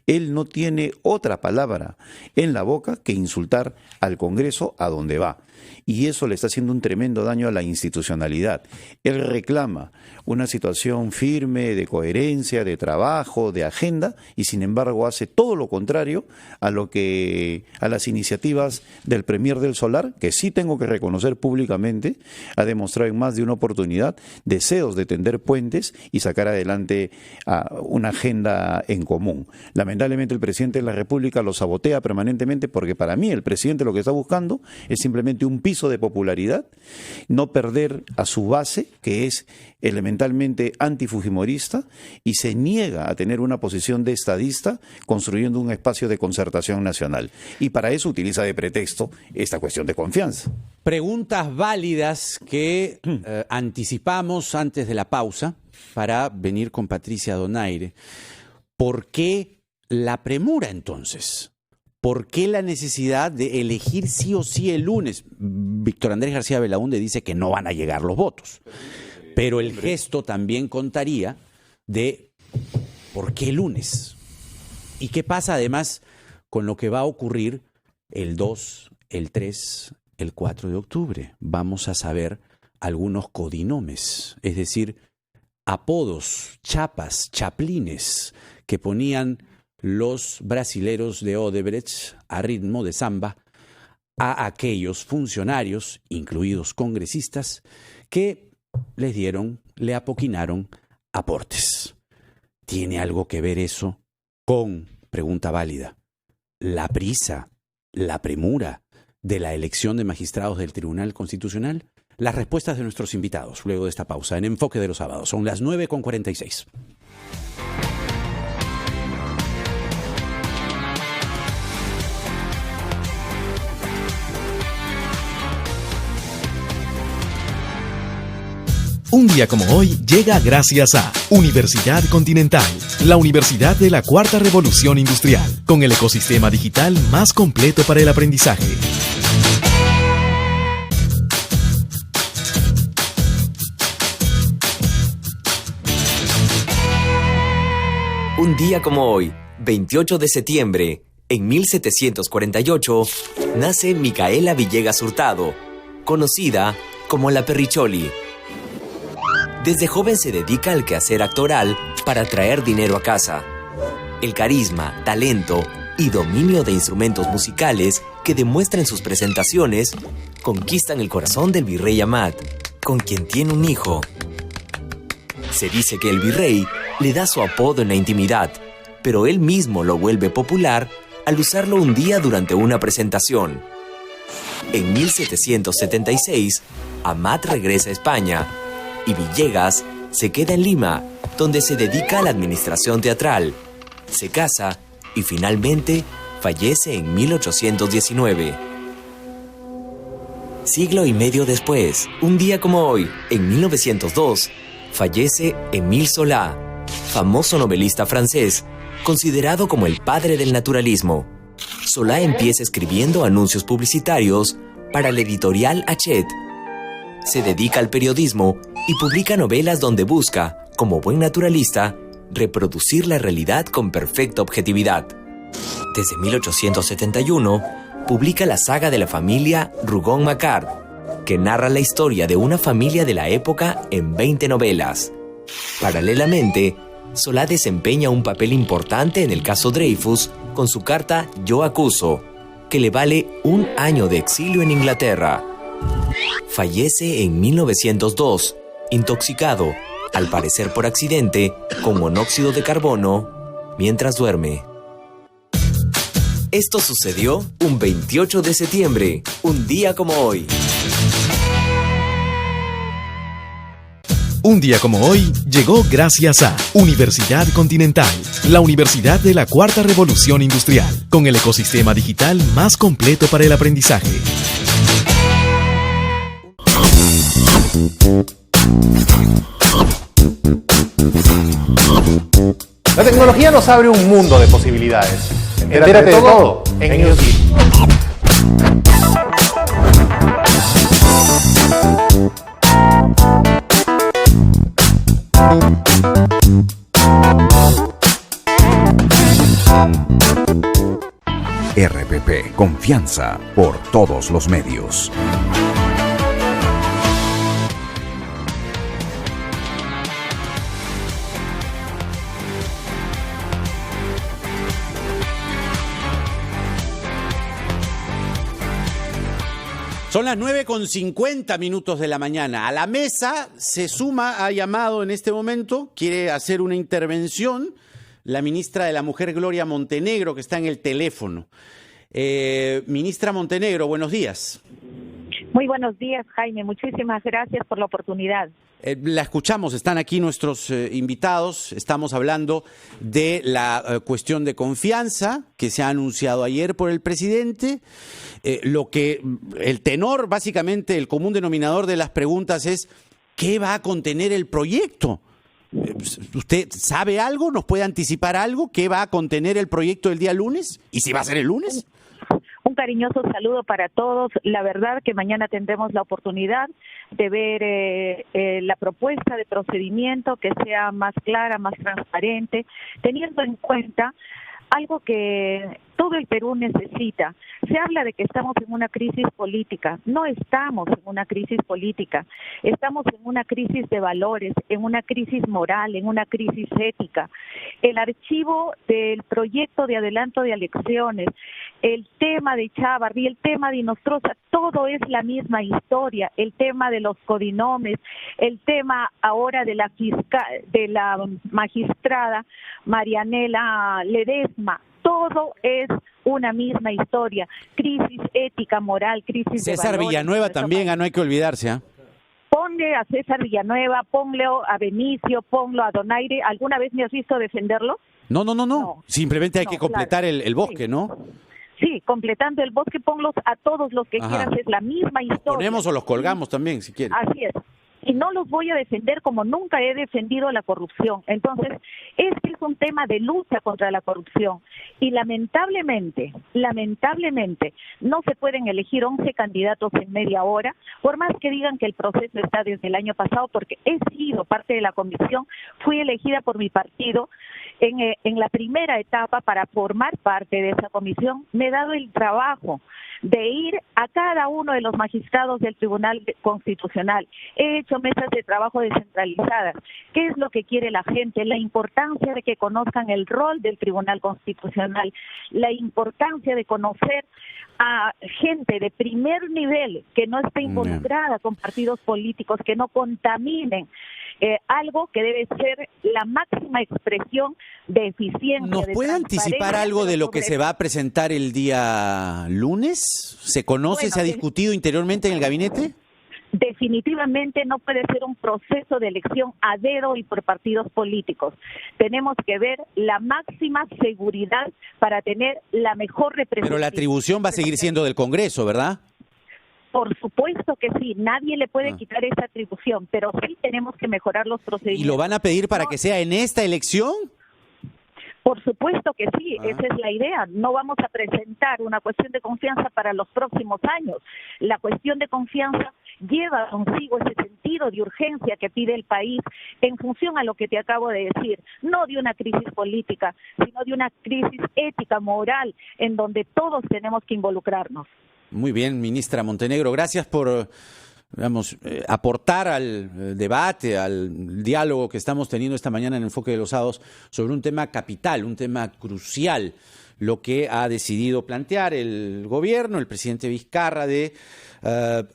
Él no tiene otra palabra en la boca que insultar al Congreso a donde va, y eso le está haciendo un tremendo daño a la institucionalidad. Él reclama una situación firme de coherencia, de trabajo, de agenda, y sin embargo hace todo lo contrario a las iniciativas del Premier del Solar, que sí tengo que reconocer públicamente, ha demostrado en más de una oportunidad deseos de tender puentes y sacar adelante una agenda en común. Lamentablemente el presidente de la República lo sabotea permanentemente, porque para mí el presidente lo que está buscando es simplemente un piso de popularidad, no perder a su base, que es elementalmente antifujimorista, y se niega a tener una posición de estadista construyendo un espacio de concertación nacional. Y para eso utiliza de pretexto esta cuestión de confianza. Preguntas válidas que anticipamos antes de la pausa para venir con Patricia Donaire. ¿Por qué la premura entonces? ¿Por qué la necesidad de elegir sí o sí el lunes? Víctor Andrés García Belaúnde dice que no van a llegar los votos. Pero el gesto también contaría de ¿por qué el lunes? ¿Y qué pasa además con lo que va a ocurrir el 2, el 3, el 4 de octubre? Vamos a saber algunos codinomes, es decir, apodos, chapas, chaplines que ponían los brasileros de Odebrecht a ritmo de samba a aquellos funcionarios, incluidos congresistas, que le apoquinaron aportes. ¿Tiene algo que ver eso con, pregunta válida, la prisa, la premura de la elección de magistrados del Tribunal Constitucional? Las respuestas de nuestros invitados luego de esta pausa en Enfoque de los Sábados. Son las 9:46. Un día como hoy llega gracias a Universidad Continental, la universidad de la Cuarta Revolución Industrial, con el ecosistema digital más completo para el aprendizaje. Un día como hoy, 28 de septiembre, en 1748, nace Micaela Villegas Hurtado, conocida como la Perricholi. Desde joven se dedica al quehacer actoral para traer dinero a casa. El carisma, talento y dominio de instrumentos musicales que demuestra en sus presentaciones conquistan el corazón del virrey Amat, con quien tiene un hijo. Se dice que el virrey le da su apodo en la intimidad, pero él mismo lo vuelve popular al usarlo un día durante una presentación. En 1776, Amat regresa a España y Villegas se queda en Lima, donde se dedica a la administración teatral. Se casa y finalmente fallece en 1819. Siglo y medio después, un día como hoy, en 1902, fallece Émile Zola, famoso novelista francés, considerado como el padre del naturalismo. Zola empieza escribiendo anuncios publicitarios para la editorial Hachette. Se dedica al periodismo y publica novelas donde busca, como buen naturalista, reproducir la realidad con perfecta objetividad. Desde 1871, publica la saga de la familia Rougon-Macquart, que narra la historia de una familia de la época en 20 novelas. Paralelamente, Zola desempeña un papel importante en el caso Dreyfus con su carta Yo acuso, que le vale 1 año de exilio en Inglaterra. Fallece en 1902, intoxicado, al parecer por accidente, con monóxido de carbono, mientras duerme. Esto sucedió un 28 de septiembre, un día como hoy. Un día como hoy llegó gracias a Universidad Continental, la universidad de la Cuarta Revolución Industrial, con el ecosistema digital más completo para el aprendizaje. La tecnología nos abre un mundo de posibilidades. Entérate de todo en Newsbeat. RPP, confianza por todos los medios. Son las 9:50 de la mañana. A la mesa se suma, ha llamado en este momento, quiere hacer una intervención, la ministra de la Mujer, Gloria Montenegro, que está en el teléfono. Ministra Montenegro, buenos días. Muy buenos días, Jaime. Muchísimas gracias por la oportunidad. La escuchamos, están aquí nuestros invitados. Estamos hablando de la cuestión de confianza que se ha anunciado ayer por el presidente. El tenor, básicamente, el común denominador de las preguntas es ¿qué va a contener el proyecto? ¿Usted sabe algo? ¿Nos puede anticipar algo? ¿Qué va a contener el proyecto el día lunes? ¿Y si va a ser el lunes? Un cariñoso saludo para todos. La verdad que mañana tendremos la oportunidad de ver la propuesta de procedimiento que sea más clara, más transparente, teniendo en cuenta algo que todo el Perú necesita. Se habla de que estamos en una crisis política. No estamos en una crisis política. Estamos en una crisis de valores, en una crisis moral, en una crisis ética. El archivo del proyecto de adelanto de elecciones, el tema de Chávarri, el tema de Inostroza, todo es la misma historia. El tema de los codinomes, el tema ahora de la magistrada Marianela Ledesma, todo es una misma historia. Crisis ética, moral, crisis de César valores. Villanueva también, no hay que olvidarse, ¿ah? Ponle a César Villanueva, ponle a Benicio, ponlo a Donaire. ¿Alguna vez me has visto defenderlo? No. Simplemente hay que completar claro. el bosque, ¿no? Sí, completando el bosque, ponlos a todos los que quieras, es la misma historia. Los ponemos o los colgamos también, si quieren. Así es. Y no los voy a defender como nunca he defendido la corrupción. Entonces, este es un tema de lucha contra la corrupción. Y lamentablemente, no se pueden elegir 11 candidatos en media hora, por más que digan que el proceso está desde el año pasado, porque he sido parte de la comisión, fui elegida por mi partido en la primera etapa para formar parte de esa comisión. Me he dado el trabajo de ir a cada uno de los magistrados del Tribunal Constitucional. He hecho mesas de trabajo descentralizadas. ¿Qué es lo que quiere la gente? La importancia de que conozcan el rol del Tribunal Constitucional, la importancia de conocer a gente de primer nivel que no esté involucrada con partidos políticos, que no contaminen. Algo que debe ser la máxima expresión de eficiencia. ¿Nos puede anticipar algo de lo que se va a presentar el día lunes? ¿Se conoce, se ha discutido interiormente en el gabinete? Definitivamente no puede ser un proceso de elección a dedo y por partidos políticos. Tenemos que ver la máxima seguridad para tener la mejor representación. Pero la atribución va a seguir siendo del Congreso, ¿verdad? Por supuesto que sí, nadie le puede quitar esa atribución, pero sí tenemos que mejorar los procedimientos. ¿Y lo van a pedir para que sea en esta elección? Por supuesto que sí, esa es la idea. No vamos a presentar una cuestión de confianza para los próximos años. La cuestión de confianza lleva consigo ese sentido de urgencia que pide el país en función a lo que te acabo de decir, no de una crisis política, sino de una crisis ética, moral, en donde todos tenemos que involucrarnos. Muy bien, ministra Montenegro, gracias por aportar al debate, al diálogo que estamos teniendo esta mañana en Enfoque de los Sábados sobre un tema capital, un tema crucial, lo que ha decidido plantear el gobierno, el presidente Vizcarra, de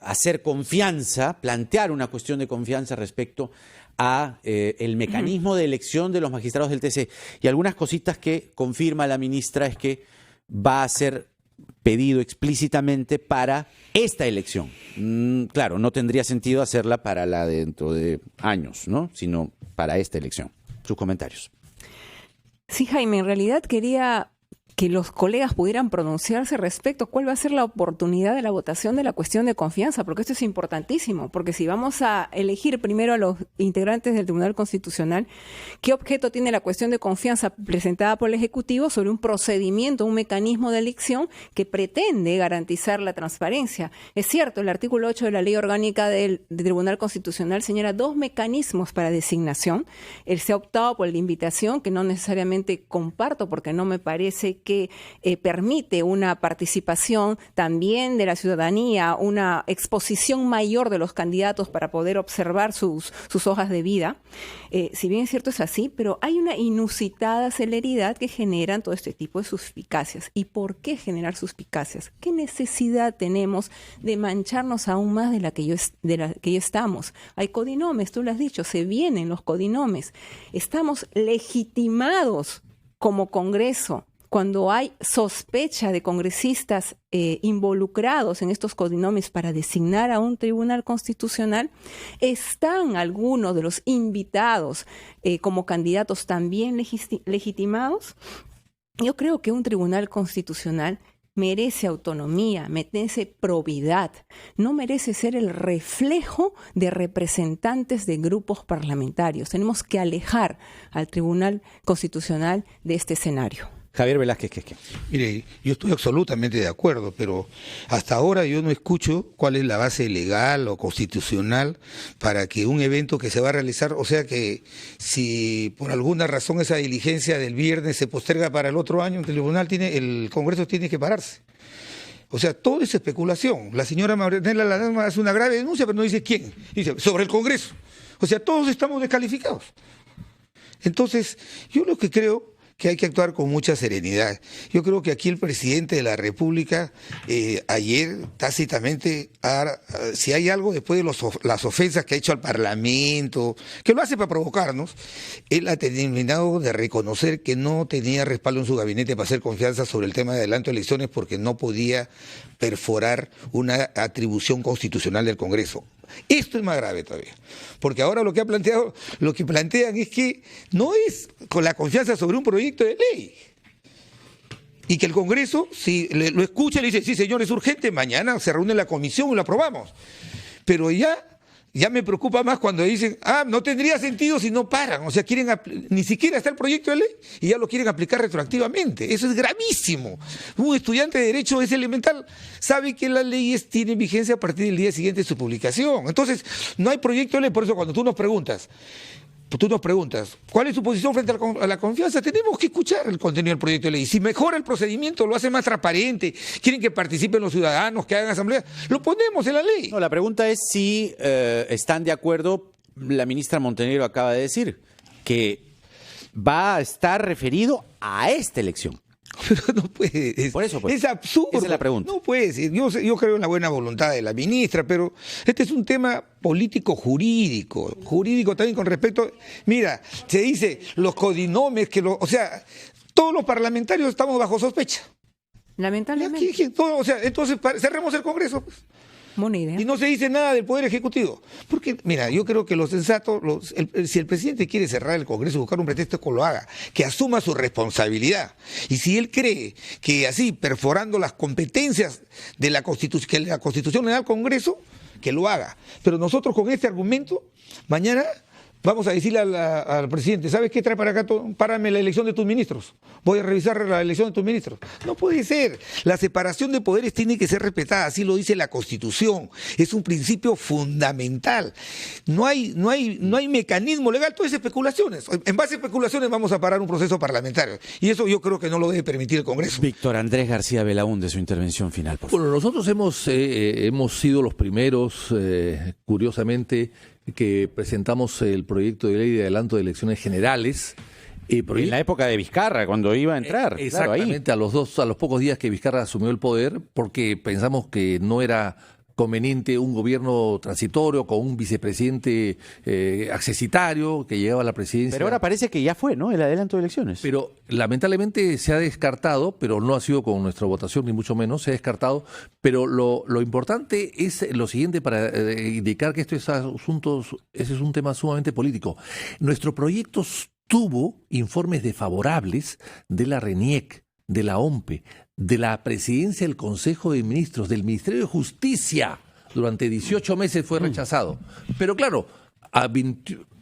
hacer confianza, plantear una cuestión de confianza respecto a el mecanismo de elección de los magistrados del TC. Y algunas cositas que confirma la ministra es que va a ser pedido explícitamente para esta elección. Claro, no tendría sentido hacerla para la de dentro de años, ¿no? Sino para esta elección. Sus comentarios. Sí, Jaime, en realidad quería que los colegas pudieran pronunciarse respecto a cuál va a ser la oportunidad de la votación de la cuestión de confianza, porque esto es importantísimo, porque si vamos a elegir primero a los integrantes del Tribunal Constitucional, ¿qué objeto tiene la cuestión de confianza presentada por el Ejecutivo sobre un procedimiento, un mecanismo de elección que pretende garantizar la transparencia? Es cierto, el artículo 8 de la Ley Orgánica del Tribunal Constitucional señala 2 mecanismos para designación. Él se ha optado por la invitación, que no necesariamente comparto porque no me parece que permite una participación también de la ciudadanía, una exposición mayor de los candidatos para poder observar sus hojas de vida. Si bien es cierto es así, pero hay una inusitada celeridad que generan todo este tipo de suspicacias. ¿Y por qué generar suspicacias? ¿Qué necesidad tenemos de mancharnos aún más de la que ya estamos? Hay codinomes, tú lo has dicho, se vienen los codinomes. Estamos legitimados como Congreso. Cuando hay sospecha de congresistas involucrados en estos codinomes para designar a un tribunal constitucional, ¿están algunos de los invitados como candidatos también legitimados? Yo creo que un tribunal constitucional merece autonomía, merece probidad, no merece ser el reflejo de representantes de grupos parlamentarios. Tenemos que alejar al Tribunal Constitucional de este escenario. Javier Velázquez Quisque. Mire, yo estoy absolutamente de acuerdo, pero hasta ahora yo no escucho cuál es la base legal o constitucional para que un evento que se va a realizar, o sea que si por alguna razón esa diligencia del viernes se posterga para el otro año, el Congreso tiene que pararse. O sea, todo es especulación. La señora Marianela Ledesma hace una grave denuncia, pero no dice quién. Dice, sobre el Congreso. O sea, todos estamos descalificados. Entonces, yo lo que creo que hay que actuar con mucha serenidad. Yo creo que aquí el presidente de la República ayer tácitamente, si hay algo después de las ofensas que ha hecho al Parlamento, que lo hace para provocarnos, él ha terminado de reconocer que no tenía respaldo en su gabinete para hacer confianza sobre el tema de adelanto de elecciones porque no podía perforar una atribución constitucional del Congreso. Esto es más grave todavía, porque ahora lo que plantean es que no es con la confianza sobre un proyecto de ley y que el Congreso, si lo escucha, le dice, sí señor, es urgente, mañana se reúne la comisión y lo aprobamos. Pero ya me preocupa más cuando dicen, no tendría sentido si no paran, o sea, ni siquiera está el proyecto de ley y ya lo quieren aplicar retroactivamente. Eso es gravísimo. Un estudiante de Derecho es elemental, sabe que las leyes tienen vigencia a partir del día siguiente de su publicación. Entonces, no hay proyecto de ley, por eso cuando tú nos preguntas, ¿cuál es su posición frente a la confianza? Tenemos que escuchar el contenido del proyecto de ley. Si mejora el procedimiento, lo hace más transparente, quieren que participen los ciudadanos, que hagan asamblea, lo ponemos en la ley. No, la pregunta es si están de acuerdo, la ministra Montenegro acaba de decir, que va a estar referido a esta elección. Pero no puede, por eso, pues, es absurdo. Esa es la pregunta. No puede ser. Yo creo en la buena voluntad de la ministra, pero este es un tema político-jurídico también con respecto. Mira, se dice los codinomes, o sea, todos los parlamentarios estamos bajo sospecha. Lamentablemente. Entonces cerremos el Congreso. Buena idea. Y no se dice nada del Poder Ejecutivo. Porque, mira, yo creo que lo sensato, si el presidente quiere cerrar el Congreso y buscar un pretexto, que lo haga, que asuma su responsabilidad. Y si él cree que así, perforando las competencias de la Constitución, que la Constitución le da al Congreso, que lo haga. Pero nosotros con este argumento, mañana vamos a decirle al presidente, ¿sabes qué trae para acá? Párame la elección de tus ministros. Voy a revisar la elección de tus ministros. No puede ser. La separación de poderes tiene que ser respetada, así lo dice la Constitución. Es un principio fundamental. No hay mecanismo legal, todo es especulaciones. En base a especulaciones vamos a parar un proceso parlamentario. Y eso yo creo que no lo debe permitir el Congreso. Víctor Andrés García Belaúnde, su intervención final, por favor. Bueno, nosotros hemos sido los primeros, curiosamente, que presentamos el proyecto de ley de adelanto de elecciones generales. En la época de Vizcarra, cuando iba a entrar. Exactamente, claro, a los pocos días que Vizcarra asumió el poder, porque pensamos que no era conveniente un gobierno transitorio con un vicepresidente accesitario que llegaba a la presidencia. Pero ahora parece que ya fue, ¿no?, el adelanto de elecciones. Pero lamentablemente se ha descartado, pero no ha sido con nuestra votación ni mucho menos, se ha descartado. Pero lo importante es lo siguiente para indicar que ese es un tema sumamente político. Nuestro proyecto tuvo informes desfavorables de la RENIEC, de la OMPE, de la Presidencia del Consejo de Ministros, del Ministerio de Justicia. Durante 18 meses fue rechazado. Pero claro,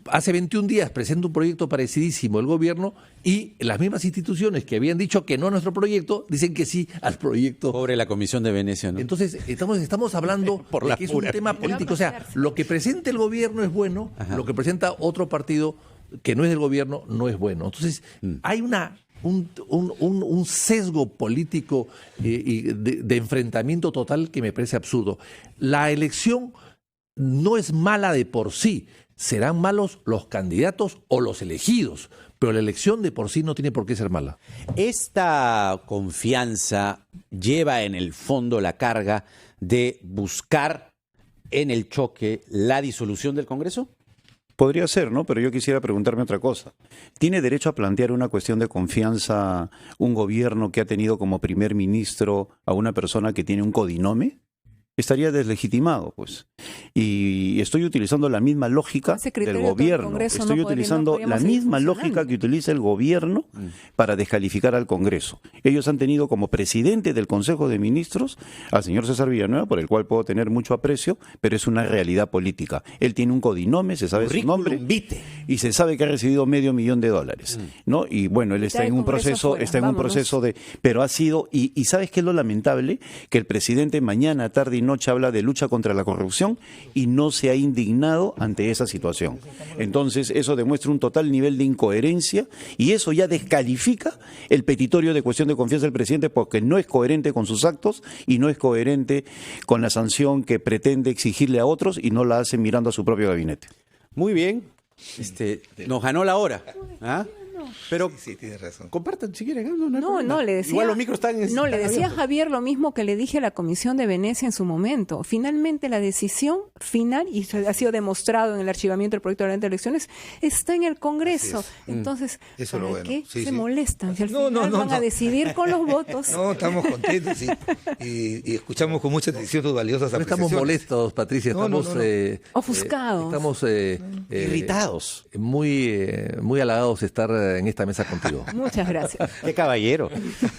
hace 21 días presenta un proyecto parecidísimo el gobierno y las mismas instituciones que habían dicho que no a nuestro proyecto, dicen que sí al proyecto. Pobre la Comisión de Venecia, ¿no? Entonces, estamos hablando de que es un tema político. O sea, lo que presenta el gobierno es bueno, lo que presenta otro partido que no es del gobierno no es bueno. Entonces, hay un sesgo político y de enfrentamiento total que me parece absurdo. La elección no es mala de por sí, serán malos los candidatos o los elegidos, pero la elección de por sí no tiene por qué ser mala. ¿Esta confianza lleva en el fondo la carga de buscar en el choque la disolución del Congreso? Podría ser, ¿no? Pero yo quisiera preguntarme otra cosa. ¿Tiene derecho a plantear una cuestión de confianza un gobierno que ha tenido como primer ministro a una persona que tiene un codinome? estaría deslegitimado, pues. Y estoy utilizando la misma lógica del gobierno. Estoy utilizando la misma lógica que utiliza el gobierno para descalificar al Congreso. Ellos han tenido como presidente del Consejo de Ministros al señor César Villanueva, por el cual puedo tener mucho aprecio, pero es una realidad política. Él tiene un codinome, se sabe su nombre y se sabe que ha recibido $500,000, ¿no? Y bueno, él está en un proceso, pero ha sido, y ¿sabes qué es lo lamentable? Que el presidente mañana, tarde y noche habla de lucha contra la corrupción y no se ha indignado ante esa situación. Entonces, eso demuestra un total nivel de incoherencia y eso ya descalifica el petitorio de cuestión de confianza del presidente porque no es coherente con sus actos y no es coherente con la sanción que pretende exigirle a otros y no la hace mirando a su propio gabinete. Muy bien. Nos ganó la hora. ¿Ah? Pero sí, tienes razón. Compartan si quieren. No, le decía. Igual los micros están. No, le decía a Javier lo mismo que le dije a la Comisión de Venecia en su momento. Finalmente, la decisión final, y ha sido demostrado en el archivamiento del proyecto de la ley de elecciones, está en el Congreso. Entonces, eso ¿para bueno. qué Sí, se sí. molestan? Si al final van a decidir con los votos. No, estamos contentos y escuchamos con mucha atención tus valiosas apreciaciones. No estamos molestos, Patricia, estamos ofuscados. Estamos irritados. Muy halagados de estar en esta mesa contigo. Muchas gracias. Qué caballero.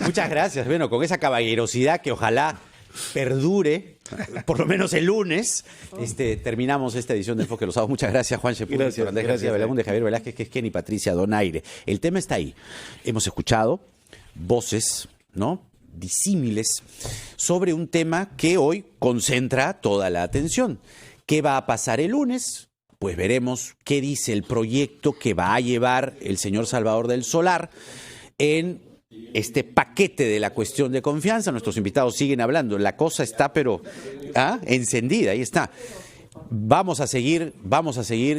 Muchas gracias. Bueno, con esa caballerosidad que ojalá perdure, por lo menos el lunes, terminamos esta edición de Enfoque de los Sábados. Muchas gracias, Juan Shepur, Andrés García Belaúnde, Javier Velázquez, que es Kenny, Patricia Donaire. El tema está ahí. Hemos escuchado voces, ¿no?, disímiles sobre un tema que hoy concentra toda la atención. ¿Qué va a pasar el lunes? Pues veremos qué dice el proyecto que va a llevar el señor Salvador del Solar en este paquete de la cuestión de confianza. Nuestros invitados siguen hablando. La cosa está, pero encendida, ahí está. Vamos a seguir.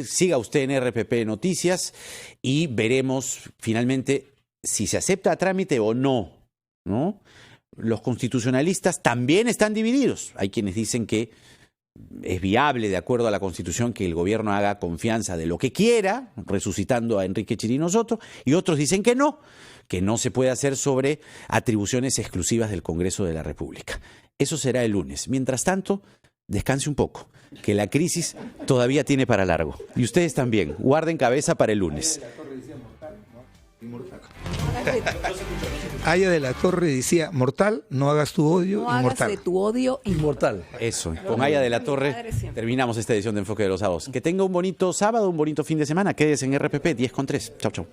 Siga usted en RPP Noticias y veremos finalmente si se acepta a trámite o no, ¿no? Los constitucionalistas también están divididos. Hay quienes dicen que es viable, de acuerdo a la Constitución, que el gobierno haga confianza de lo que quiera, resucitando a Enrique Chirino Soto, y otros dicen que no se puede hacer sobre atribuciones exclusivas del Congreso de la República. Eso será el lunes. Mientras tanto, descanse un poco, que la crisis todavía tiene para largo. Y ustedes también, guarden cabeza para el lunes. Aya de la Torre decía, mortal, no hagas tu odio inmortal. No hagas de tu odio inmortal. Eso, con Aya de la Torre terminamos esta edición de Enfoque de los Sábados. Que tenga un bonito sábado, un bonito fin de semana. Quédese en RPP 10 con 3. Chau, chau.